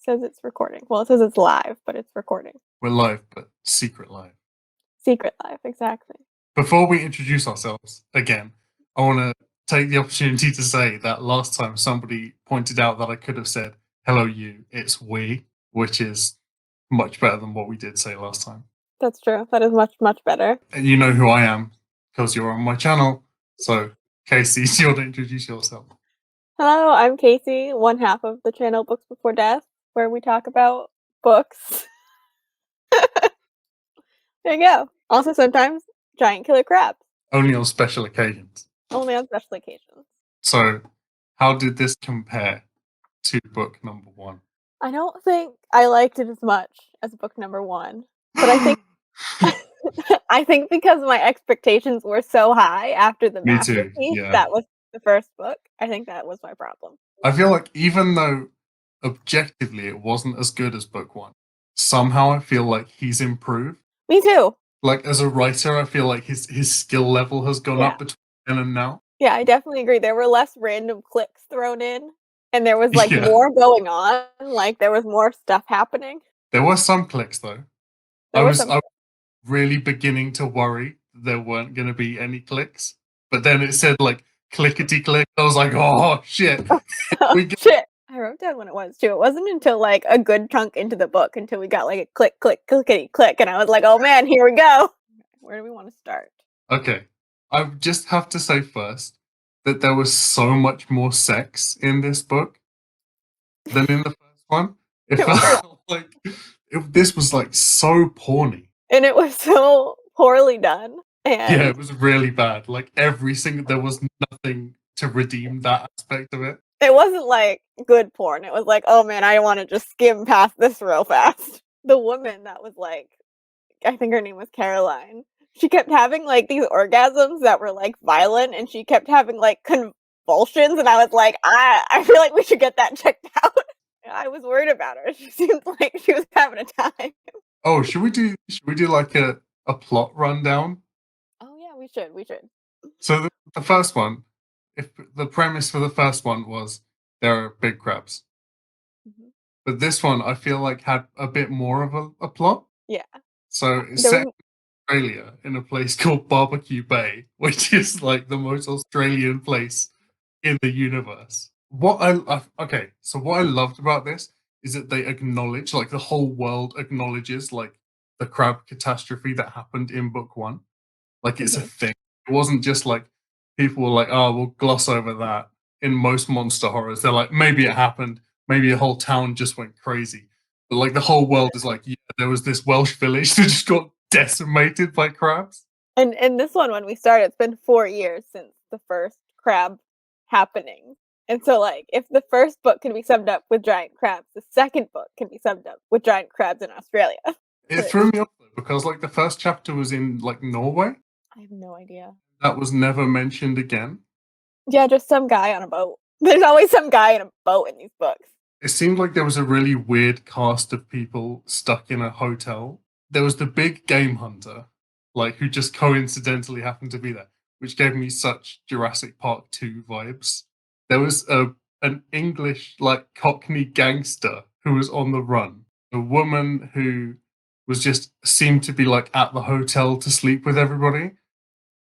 says it's recording. Well, it says it's live, but it's recording. We're live, but secret live. Secret live, exactly. Before we introduce ourselves again, I want to take the opportunity to say that last time somebody pointed out that I could have said, hello you, it's we, which is much better than what we did say last time. That's true. That is much, much better. And you know who I am because you're on my channel. So, Casey, do you want to introduce yourself? Hello, I'm Casey, one half of the channel Books Before Death, where we talk about books. There you go. Also, sometimes giant killer crabs. Only on special occasions. Only on special occasions. So, how did this compare to book number 1? I don't think I liked it as much as book number 1, but I think I think because my expectations were so high after the Me too, masterpiece yeah. that was the first book, I think that was my problem. I feel like even though objectively it wasn't as good as book 1, somehow I feel like he's improved. Me too. Like as a writer, I feel like his skill level has gone up between then and now. Yeah, I definitely agree. There were less random clicks thrown in, and there was like Yeah. more going on. Like there was more stuff happening. There were some clicks though. I was really beginning to worry there weren't going to be any clicks, but then it said like clickety click. I was like, oh shit. Shit. I wrote down when it was too. It wasn't until like a good chunk into the book until we got like a click, click, clickety click, and I was like, oh man, here we go. Where do we want to start? Okay. I just have to say first that there was so much more sex in this book than in the first one. It felt like this was like so porny. And it was so poorly done. And yeah, it was really bad. Like there was nothing to redeem that aspect of it. It wasn't like good porn. It was like, oh man, I want to just skim past this real fast. The woman that was like, I think her name was Caroline. She kept having like these orgasms that were like violent, and she kept having like convulsions, and I was like, I feel like we should get that checked out. I was worried about her. She seemed like she was having a time. Oh, should we do like a plot rundown? Oh yeah, we should. So the first one, if the premise for the first one was there are big crabs. Mm-hmm. But this one I feel like had a bit more of a plot. Yeah. So it's set in Australia in a place called Barbecue Bay, which is like the most Australian place in the universe. What I loved about this is that they acknowledge, like the whole world acknowledges like the crab catastrophe that happened in book 1. Like it's a thing. It wasn't just like people were like, oh, we'll gloss over that. In most monster horrors, they're like, maybe it happened, maybe a whole town just went crazy. But like the whole world is like, yeah, there was this Welsh village that just got decimated by crabs. And in this one, when we started, it's been 4 years since the first crab happening. And so like if the first book can be summed up with giant crabs, the second book can be summed up with giant crabs in Australia. It threw me off though, because like the first chapter was in like Norway. I have no idea. That was never mentioned again. Yeah, just some guy on a boat. There's always some guy in a boat in these books. It seemed like there was a really weird cast of people stuck in a hotel. There was the big game hunter, like who just coincidentally happened to be there, which gave me such Jurassic Park 2 vibes. There was an English like Cockney gangster who was on the run. A woman who was just seemed to be like at the hotel to sleep with everybody.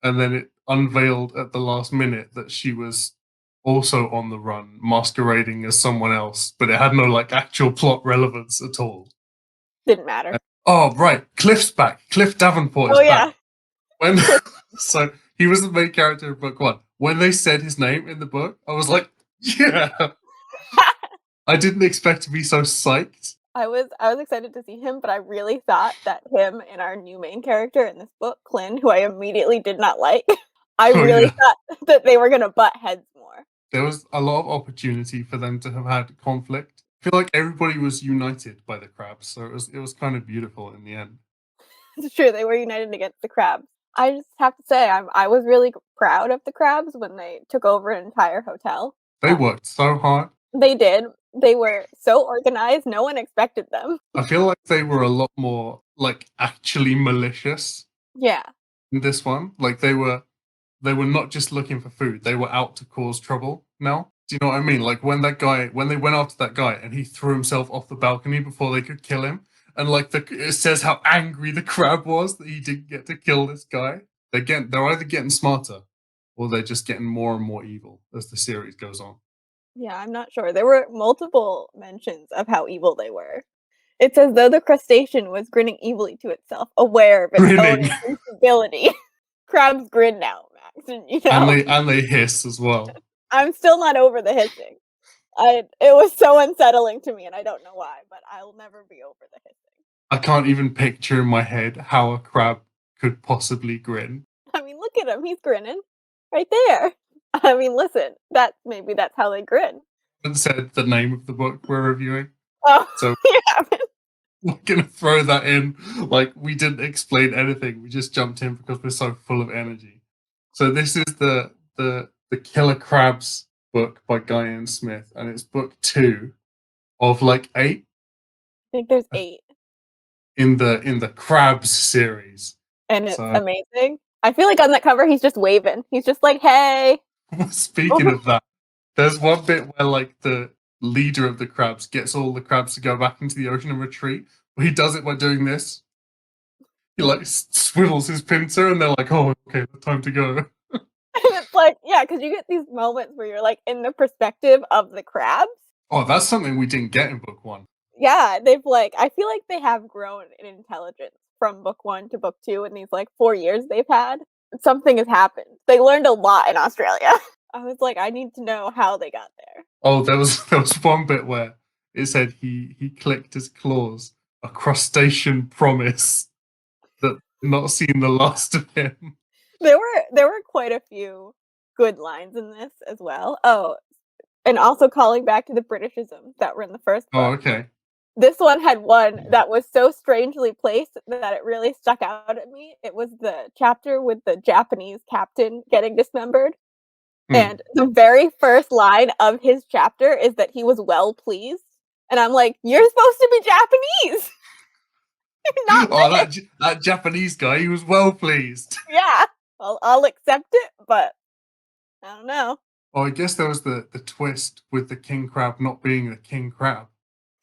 And then it unveiled at the last minute that she was also on the run, masquerading as someone else, but it had no like actual plot relevance at all. Didn't matter. Oh right, Cliff's back. Cliff Davenport is back. When so he was the main character of book 1. When they said his name in the book, I was like, yeah. I didn't expect to be so psyched. I was excited to see him, but I really thought that him and our new main character in this book, Clint, who I immediately did not like, I really thought that they were going to butt heads more. There was a lot of opportunity for them to have had conflict. I feel like everybody was united by the crabs, so it was kind of beautiful in the end. It's true, they were united against the crabs. I just have to say, I was really proud of the crabs when they took over an entire hotel. They worked so hard. They did. They were so organized, no one expected them. I feel like they were a lot more, like, actually malicious. Yeah. In this one. Like, they were not just looking for food. They were out to cause trouble now. Do you know what I mean? Like when they went after that guy and he threw himself off the balcony before they could kill him, and like it says how angry the crab was that he didn't get to kill this guy. They're either getting smarter or they're just getting more and more evil as the series goes on. Yeah, I'm not sure. There were multiple mentions of how evil they were. It's as though the crustacean was grinning evilly to itself, aware of its own Grinning. invincibility. Crabs grin now, Max, and And they hiss as well. I'm still not over the hissing. It was so unsettling to me, and I don't know why, but I'll never be over the hissing. I can't even picture in my head how a crab could possibly grin. I mean, look at him, he's grinning. Right there. I mean, listen, maybe that's how they grin. I haven't said the name of the book we're reviewing, Oh, so yeah. we're gonna throw that in. Like we didn't explain anything, we just jumped in because we're so full of energy. So this is the Killer Crabs book by Guy N. Smith, and it's book 2 of like 8 I think there's 8. in the Crabs series. And it's So amazing. I feel like on that cover he's just waving. He's just like, "Hey." speaking of that, there's one bit where like the leader of the crabs gets all the crabs to go back into the ocean and retreat, but he does it by doing this. He like swivels his pincer, and they're like, "Oh, okay, time to go." And it's like, yeah, because you get these moments where you're like in the perspective of the crabs. Oh, that's something we didn't get in book 1. Yeah, I feel like they have grown in intelligence from book 1 to book 2 in these like 4 years they've had. Something has happened. They learned a lot in Australia. I was like, I need to know how they got there. Oh, there was one bit where it said he clicked his claws, a crustacean promise that not seen the last of him. There were quite a few good lines in this as well. Oh, and also calling back to the Britishisms that were in the first Oh, book. okay. This one had one that was so strangely placed that it really stuck out at me. It was the chapter with the Japanese captain getting dismembered. And the very first line of his chapter is that he was well pleased. And I'm like, you're supposed to be Japanese. You're not that Japanese guy, he was well pleased. Yeah. Well, I'll accept it, but I don't know. Oh, I guess there was the twist with the king crab not being the king crab.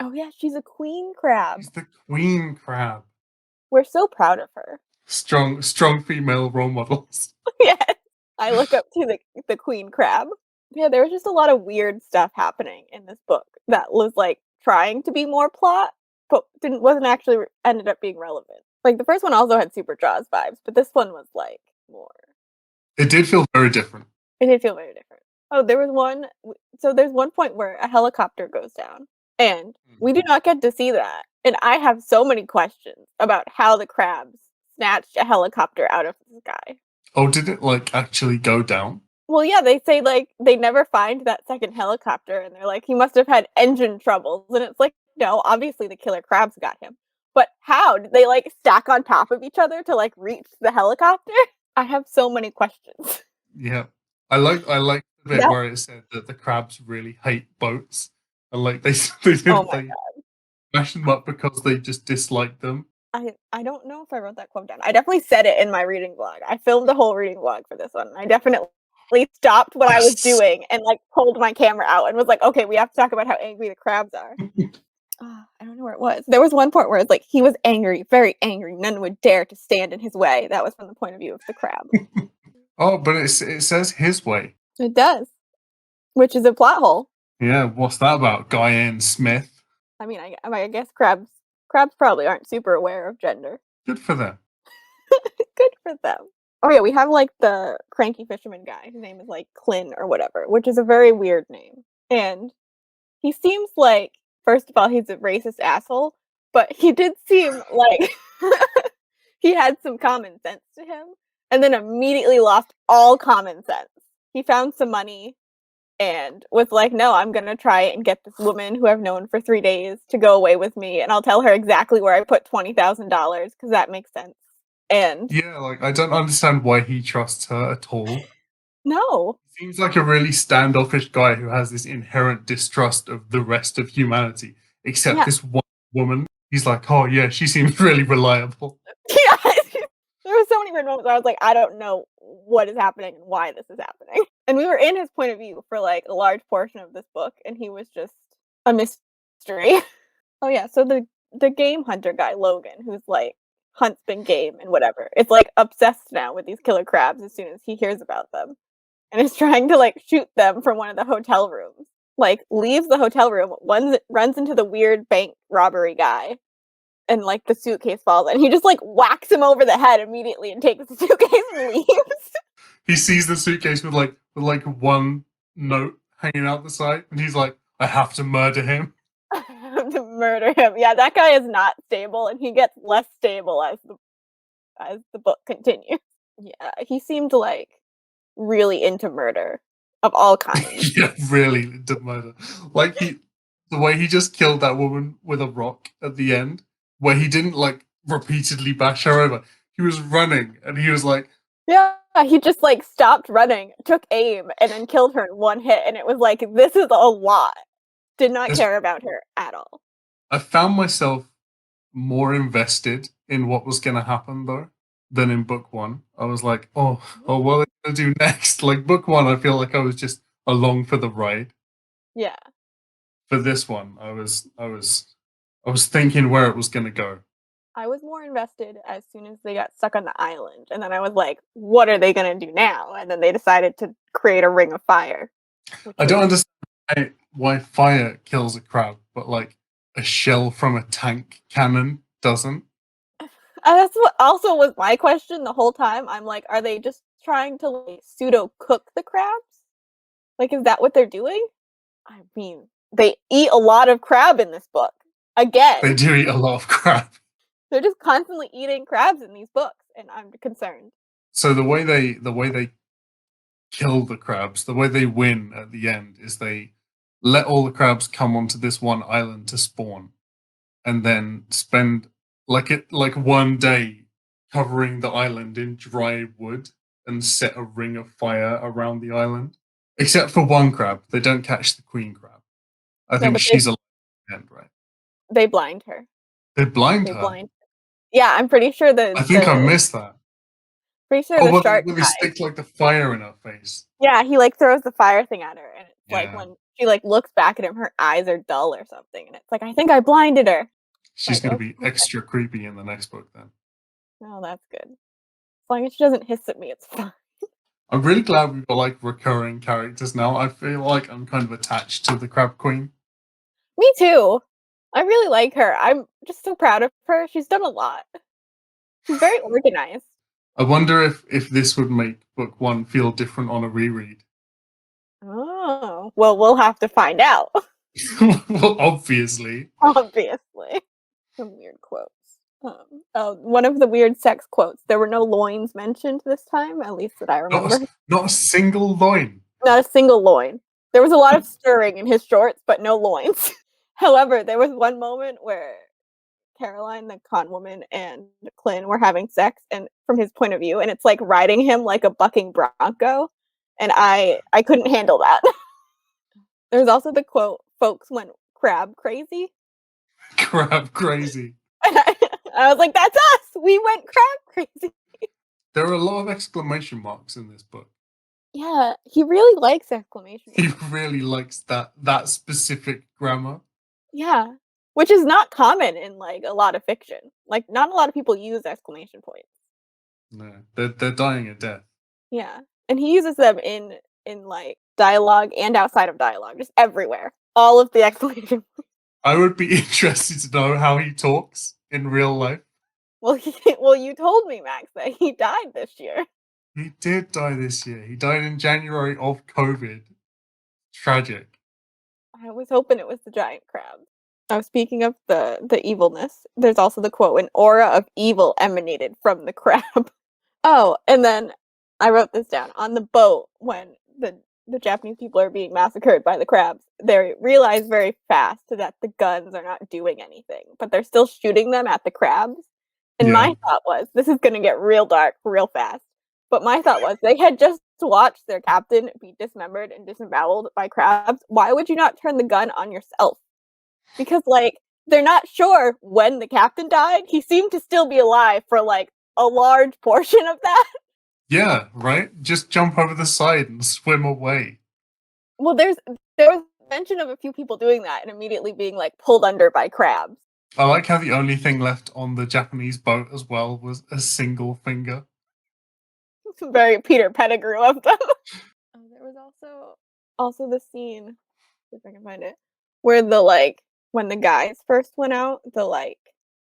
Oh yeah, she's a queen crab. She's the queen crab. We're so proud of her. Strong female role models. Yes. I look up to the queen crab. Yeah, there was just a lot of weird stuff happening in this book that was like trying to be more plot, but wasn't actually ended up being relevant. Like the first one also had Super Jaws vibes, but this one was like more. It did feel very different. It did feel very different. Oh, there was one. So there's one point where a helicopter goes down, and we do not get to see that. And I have so many questions about how the crabs snatched a helicopter out of the sky. Oh, did it like actually go down? Well, yeah, they say like they never find that second helicopter, and they're like, he must have had engine troubles. And it's like, no, obviously the killer crabs got him. But how? Did they like stack on top of each other to like reach the helicopter? I have so many questions. Yeah. I like the bit where it said that the crabs really hate boats. And like they smash them up because they just dislike them. I don't know if I wrote that quote down. I definitely said it in my reading vlog. I filmed the whole reading vlog for this one. I definitely stopped what I was doing and like pulled my camera out and was like, okay, we have to talk about how angry the crabs are. I don't know where it was. There was one point where it's like he was angry, very angry. None would dare to stand in his way. That was from the point of view of the crab. Oh, but it says his way. It does, which is a plot hole. Yeah, what's that about? Guy N. Smith. I mean, I guess crabs probably aren't super aware of gender. Good for them. Good for them. Oh yeah, we have like the cranky fisherman guy. His name is like Clint or whatever, which is a very weird name. And he seems like, first of all, he's a racist asshole, but he did seem like he had some common sense to him, and then immediately lost all common sense. He found some money and was like, no, I'm gonna try and get this woman who I've known for 3 days to go away with me, and I'll tell her exactly where I put $20,000 because that makes sense. And yeah, like I don't understand why he trusts her at all. No. He seems like a really standoffish guy who has this inherent distrust of the rest of humanity, except this one woman. He's like, oh yeah, she seems really reliable. Yeah, there were so many weird moments where I was like, I don't know what is happening and why this is happening. And we were in his point of view for like a large portion of this book, and he was just a mystery. Oh yeah, so the game hunter guy, Logan, who's like hunts big game and whatever, is like obsessed now with these killer crabs as soon as he hears about them. And is trying to like shoot them from one of the hotel rooms. Like leaves the hotel room, runs into the weird bank robbery guy, and like the suitcase falls, and he just like whacks him over the head immediately and takes the suitcase and leaves. He sees the suitcase with one note hanging out the side, and he's like, I have to murder him. To murder him. Yeah, that guy is not stable, and he gets less stable as the book continues. Yeah, he seemed like really into murder of all kinds. Yeah, really into murder. Like the way he just killed that woman with a rock at the end, where he didn't like repeatedly bash her over. He was running, and he was like, Yeah, he just like stopped running, took aim, and then killed her in one hit, and it was like, this is a lot. Did not care about her at all. I found myself more invested in what was going to happen though than in book one. I was like, oh, what are they going to do next? Like book one, I feel like I was just along for the ride. Yeah. For this one, I was thinking where it was going to go. I was more invested as soon as they got stuck on the island, and then I was like, what are they going to do now? And then they decided to create a ring of fire. I don't understand why fire kills a crab, but like a shell from a tank cannon doesn't. That's what also was my question the whole time. I'm like, are they just trying to like pseudo cook the crabs? Like, is that what they're doing? I mean, they eat a lot of crab in this book. Again, They do eat a lot of crab. they're just constantly eating crabs in these books, and I'm concerned. So the way they kill the crabs, the way they win at the end is they let all the crabs come onto this one island to spawn, and then spend like one day covering the island in dry wood and set a ring of fire around the island. Except for one crab, they don't catch the queen crab. I think she's alive at the end, right? They blind her. They blind They her. blind. Yeah, I'm pretty sure I think I missed that. Pretty sure the shark when they died. stick like the fire in her face. Yeah, he like throws the fire thing at her, and it's like Yeah. when she like looks back at him, her eyes are dull or something, and it's like, I think I blinded her. She's Like, going to okay. be extra creepy in the next book then. Oh, that's good. As long as she doesn't hiss at me, it's fine. I'm really glad we've got like recurring characters now. I feel like I'm kind of attached to the Crab Queen. Me too. I really like her. I'm just so proud of her. She's done a lot. She's very organized. I wonder if this would make book one feel different on a reread. Oh, well, we'll have to find out. Well, obviously. Obviously. Some weird quotes. One of the weird sex quotes. There were no loins mentioned this time, at least that I remember. Not a single loin. Not a single loin. There was a lot of stirring in his shorts, but no loins. However, there was one moment where Caroline, the con woman, and Clint were having sex, and from his point of view, and it's like riding him like a bucking bronco, and I couldn't handle that. There's also the quote, "Folks went crab crazy." Crab crazy. I was like, "That's us. We went crab crazy." There are a lot of exclamation marks in this book. Yeah, he really likes exclamation marks. He really likes that specific grammar. Yeah, which is not common in like a lot of fiction. Like, not a lot of people use exclamation points. No, they're dying a death. Yeah, and he uses them in like dialogue and outside of dialogue, just everywhere. All of the exclamation points. I would be interested to know how he talks in real life. Well, well, you told me, Max, that he died this year. He did die this year. He died in January of COVID. Tragic. I was hoping it was the giant crab. Speaking of the evilness, there's also the quote, "An aura of evil emanated from the crab." Oh, and then I wrote this down. On the boat, when the Japanese people are being massacred by the crabs, they realize very fast that the guns are not doing anything, but they're still shooting them at the crabs. And my thought was, this is going to get real dark real fast. But my thought was, they had just watched their captain be dismembered and disemboweled by crabs. Why would you not turn the gun on yourself? Because, like, they're not sure when the captain died. He seemed to still be alive for, like, a large portion of that. Yeah, right? Just jump over the side and swim away. Well, there was mention of a few people doing that and immediately being, like, pulled under by crabs. I like how the only thing left on the Japanese boat as well was a single finger. Very Peter Pettigrew of them. There was also the scene, see if I can find it, where when the guys first went out, the,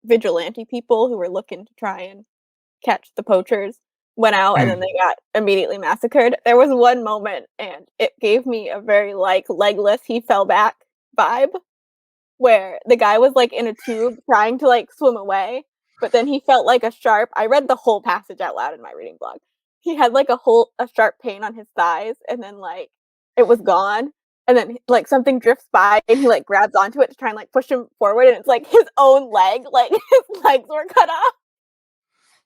vigilante people who were looking to try and catch the poachers went out and then Mm. they got immediately massacred. There was one moment, and it gave me a very, Legless, he fell back vibe, where the guy was, in a tube trying to, swim away, but then he felt like a sharp I read the whole passage out loud in my reading blog. He had, a sharp pain on his thighs, and then, it was gone, and then, something drifts by, and he, grabs onto it to try and, push him forward, and it's, his own leg, his legs were cut off.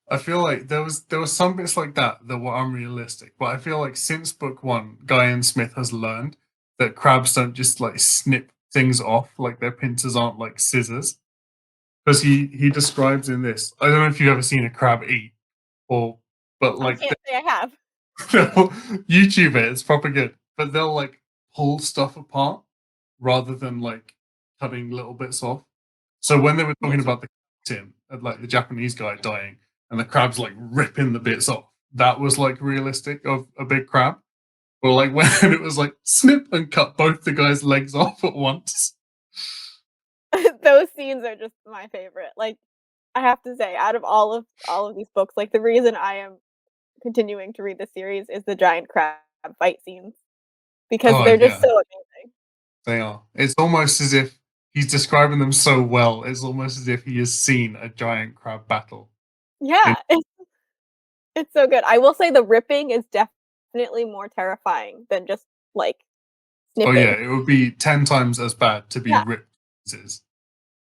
I feel like there was some bits like that were unrealistic, but I feel like since book one, Guy Smith has learned that crabs don't just like snip things off, like their pincers aren't like scissors. Because he describes in this, I don't know if you've ever seen a crab eat, or but I like can't say I have. they'll YouTube it, it's proper good. But they'll like pull stuff apart rather than like cutting little bits off. So when they were talking about the captain, like the Japanese guy dying, and the crab's like ripping the bits off, that was like realistic of a big crab. Or like when it was like snip and cut both the guy's legs off at once. Those scenes are just my favorite, I have to say, out of all of these books, the reason I am continuing to read the series is the giant crab fight scenes, because Oh they're just yeah, so amazing. they are. It's almost as if he's describing them so well. It's almost as if he has seen a giant crab battle. In, Yeah, it's so good. I will say the ripping is definitely more terrifying than just, like, oh yeah, snipping. it would be 10 times as bad to be Yeah, ripped to pieces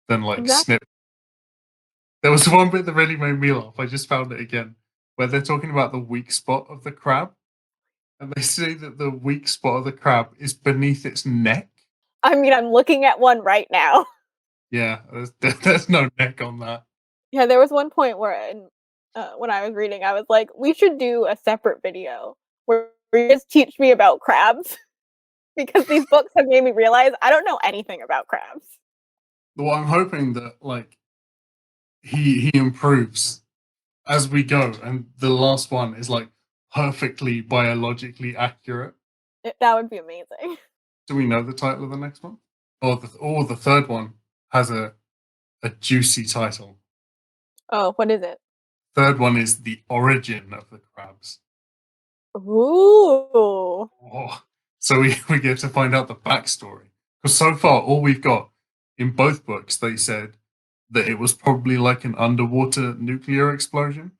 than like exactly. snip. There was one bit that really made me laugh. I just found it again, where they're talking about the weak spot of the crab, and they say that the weak spot of the crab is beneath its neck. I mean, I'm looking at one right now. Yeah, there's no neck on that. Yeah, there was one point when I was reading, I was like, "We should do a separate video where you just teach me about crabs," because these books have made me realize I don't know anything about crabs. Well, I'm hoping that like he improves as we go, and the last one is like perfectly biologically accurate. That would be amazing. Do we know the title of the next one? Or the third one has a juicy title. Oh, what is it? Third one is the origin of the crabs. Ooh. Oh, so we get to find out the backstory. Because so far, all we've got in both books, they said that it was probably like an underwater nuclear explosion.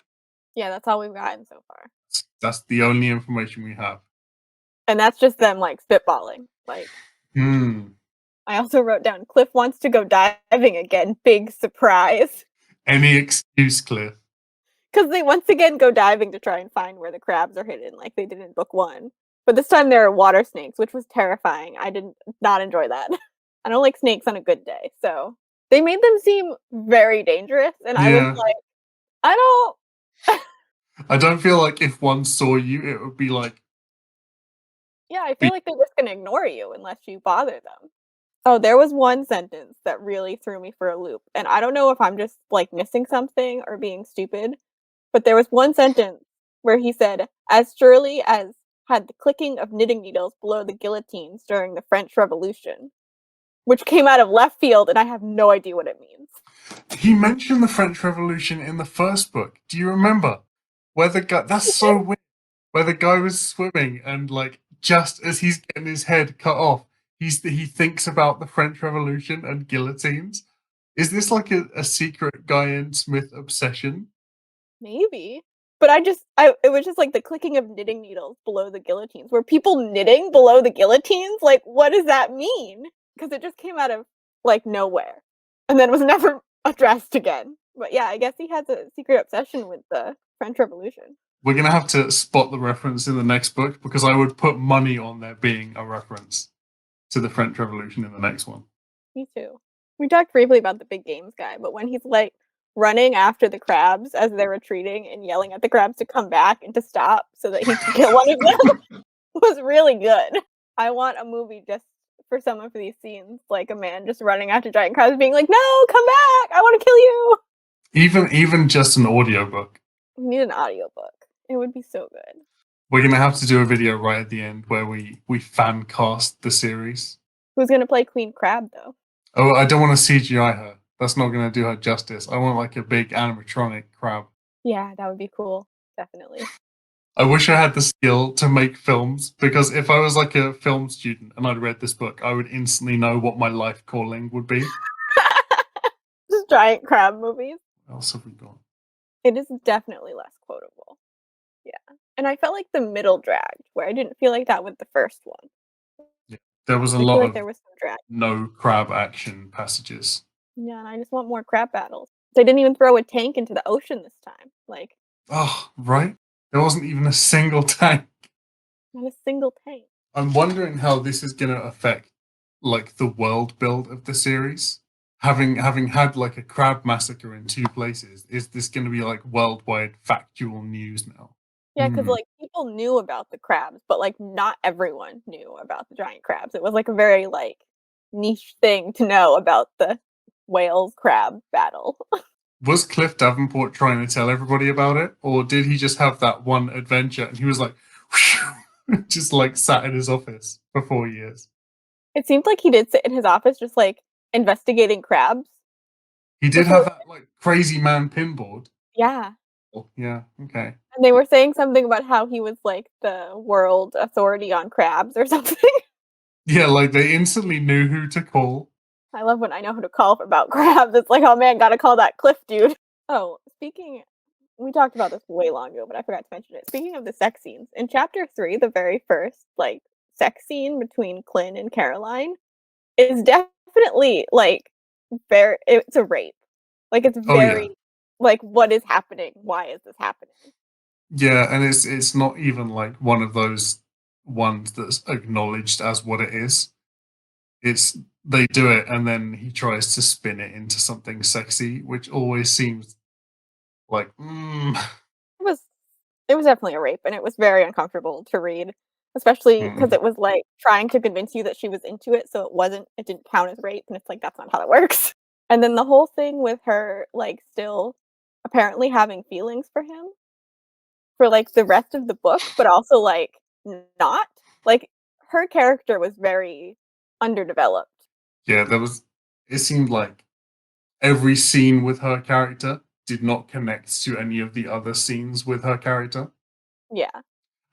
Yeah, that's all we've gotten so far. That's the only information we have. And that's just them, spitballing. Hmm. I also wrote down, "Cliff wants to go diving again, big surprise." Any excuse, Cliff. Because they once again go diving to try and find where the crabs are hidden like they did in book 1. But this time there are water snakes, which was terrifying. I did not enjoy that. I don't like snakes on a good day, so they made them seem very dangerous, and I was Yeah. like, "I don't." I don't feel like if one saw you, it would be like, Yeah, I be- feel like they're just gonna ignore you unless you bother them. Oh, there was one sentence that really threw me for a loop, and I don't know if I'm just, missing something or being stupid, but there was one sentence where he said, "As surely as had the clicking of knitting needles below the guillotines during the French Revolution," which came out of left field, and I have no idea what it means. he mentioned the French Revolution in the first book. Do you remember? Where the guy, that's so weird. Where the guy was swimming and like just as he's getting his head cut off, he thinks about the French Revolution and guillotines. Is this like a secret Guy and Smith obsession? Maybe. But it was just like the clicking of knitting needles below the guillotines. Were people knitting below the guillotines? Like, what does that mean? Because it just came out of, nowhere, and then was never addressed again. But yeah, I guess he has a secret obsession with the French Revolution. We're gonna have to spot the reference in the next book because I would put money on there being a reference to the French Revolution in the next one. Me too. We talked briefly about the big games guy, but when he's like, running after the crabs as they're retreating and yelling at the crabs to come back and to stop so that he can kill one of them was really good. I want a movie just for some of these scenes, like a man just running after giant crabs being like, "No, come back! I wanna kill you!" Even just an audiobook. We need an audiobook. It would be so good. We're gonna have to do a video right at the end where we fan cast the series. Who's gonna play Queen Crab, though? Oh, I don't want to CGI her. That's not gonna do her justice. I want like a big animatronic crab. Yeah, that would be cool. Definitely. I wish I had the skill to make films, because if I was like a film student and I'd read this book, I would instantly know what my life calling would be. Just giant crab movies. What else have we got? It is definitely less quotable. Yeah. And I felt like the middle dragged, where I didn't feel like that with the first one. Yeah. There was a I feel lot like of there was some drag. no crab action passages. Yeah, and I just want more crab battles. They didn't even throw a tank into the ocean this time. Like, Oh, right? There wasn't even a single tank. not a single tank. I'm wondering how this is gonna affect like the world build of the series. Having had like a crab massacre in two places, is this gonna be like worldwide factual news now? Yeah, because like, people knew about the crabs, but, like, not everyone knew about the giant crabs. It was, like, a very, like, niche thing to know about the whales crab battle. Was Cliff Davenport trying to tell everybody about it, or did he just have that one adventure and he was like, just like sat in his office for 4 years? It seemed like he did sit in his office just, like, investigating crabs He for did have 4. that like crazy man pinboard. Yeah, Oh, yeah, okay. and they were saying something about how he was, like, the world authority on crabs or something. Yeah, like they instantly knew who to call. I love when I know who to call about crabs. It's like, "Oh, man, gotta call that Cliff dude." Oh, speaking we talked about this way long ago, but I forgot to mention it. Speaking of the sex scenes, in chapter 3, the very first, like, sex scene between Clint and Caroline is definitely, like, it's a rape. Like, it's Oh yeah. very like, what is happening? Why is this happening? Yeah, and it's not even like one of those ones that's acknowledged as what it is. It's they do it and then he tries to spin it into something sexy, which always seems like It was it was definitely a rape, and it was very uncomfortable to read, especially because mm. it was, like, trying to convince you that she was into it, so it didn't count as rape, and it's like, that's not how that works. And then the whole thing with her, like, still apparently having feelings for him for, like, the rest of the book, but also, like, not. Like, her character was very underdeveloped. Yeah, there was it seemed like every scene with her character did not connect to any of the other scenes with her character. Yeah.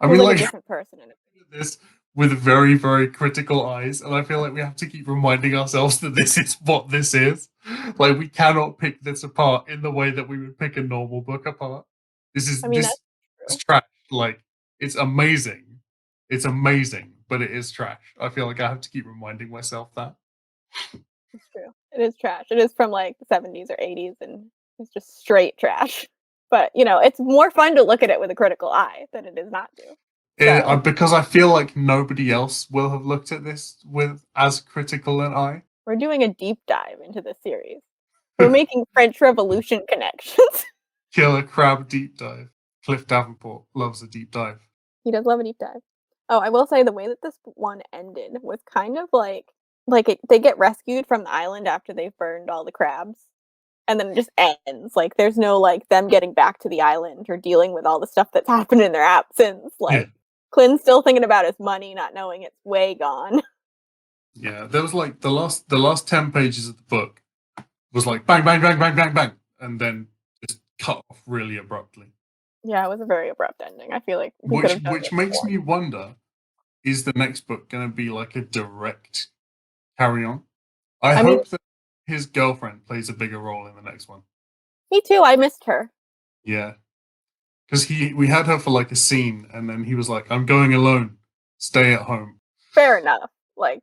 I She was mean, like a like different person in it. this with very, very critical eyes, and I feel like we have to keep reminding ourselves that this is what this is. Like we cannot pick this apart in the way that we would pick a normal book apart. This is I mean, this that's is true. trash. Like it's amazing. It's amazing, but it is trash. I feel like I have to keep reminding myself that. It's true. It is trash. It is from, like, the '70s or '80s, and it's just straight trash. But, it's more fun to look at it with a critical eye than it is not to. So, Because I feel like nobody else will have looked at this with as critical an eye. we're doing a deep dive into this series. We're making French Revolution connections. Killer crab deep dive. Cliff Davenport loves a deep dive. He does love a deep dive. Oh, I will say the way that this one ended was kind of they get rescued from the island after they've burned all the crabs, and then it just ends. Like, there's no, like, them getting back to the island or dealing with all the stuff that's happened in their absence. Yeah. Like, Clint's still thinking about his money, not knowing it's way gone. Yeah, there was like the last 10 pages of the book was like bang bang bang bang bang bang and then just cut off really abruptly. Yeah, it was a very abrupt ending. I feel like we could Which have done which it makes more. me wonder, is the next book going to be like a direct carry on? I I mean, hope that his girlfriend plays a bigger role in the next one. me too, I missed her. Yeah, cuz we had her for like a scene and then he was like I'm going alone. Stay at home. Fair enough. Like,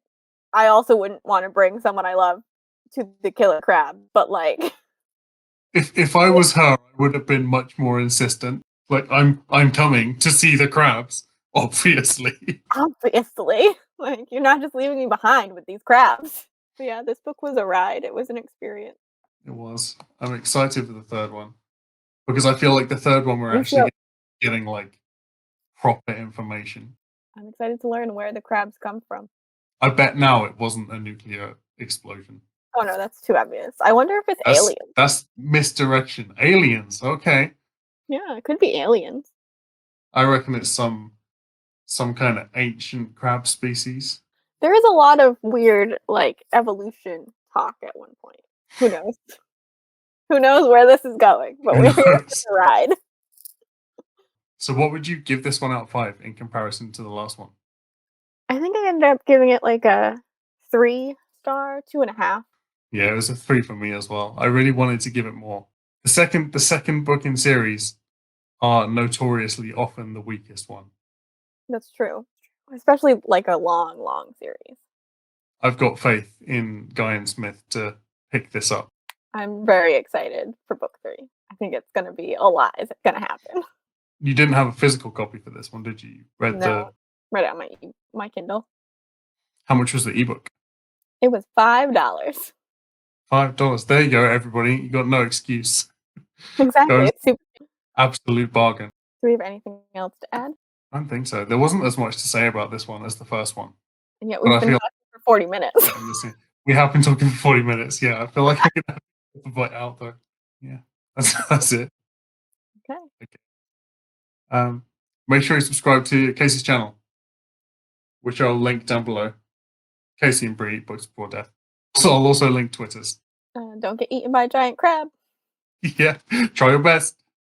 I also wouldn't wanna bring someone I love to the killer crab, but, like, If I was her, I would have been much more insistent. Like I'm coming to see the crabs, obviously. obviously, like, you're not just leaving me behind with these crabs. But yeah, this book was a ride, it was an experience. It was. I'm excited for the third one because I feel like the third one we're Me actually too. getting like proper information. I'm excited to learn where the crabs come from. I bet now it wasn't a nuclear explosion. Oh no, that's too obvious. I wonder if it's aliens. That's misdirection. Aliens. Okay. Yeah, it could be aliens. I reckon it's some kind of ancient crab species. There is a lot of weird, like, evolution talk at one point. Who knows? Who knows where this is going, but Who we're here for knows? the ride. So what would you give this one out of 5 in comparison to the last one? I think I ended up giving it like a 3 star, 2.5. Yeah, it was a 3 for me as well. I really wanted to give it more. The second book in series are notoriously often the weakest one. That's true. Especially like a long, long series. I've got faith in Guy and Smith to pick this up. I'm very excited for book 3. I think it's gonna be a lot is gonna happen. You didn't have a physical copy for this one, did you? You read No, the read it on my Kindle. how much was the ebook? It was $5. $5. There you go, everybody. You got no excuse. Exactly. Goes It's super. absolute bargain. Do we have anything else to add? I don't think so. There wasn't as much to say about this one as the first one. And yet But we've I been feel talking for 40 minutes. we have been talking for 40 minutes. Yeah, I feel like I'm gonna have to bite out though. Yeah. That's it. Okay. Make sure you subscribe to Casey's channel, which I'll link down below. Casey and Bree, Books Before Death. So I'll also link Twitters. Don't get eaten by a giant crab. Yeah, try your best.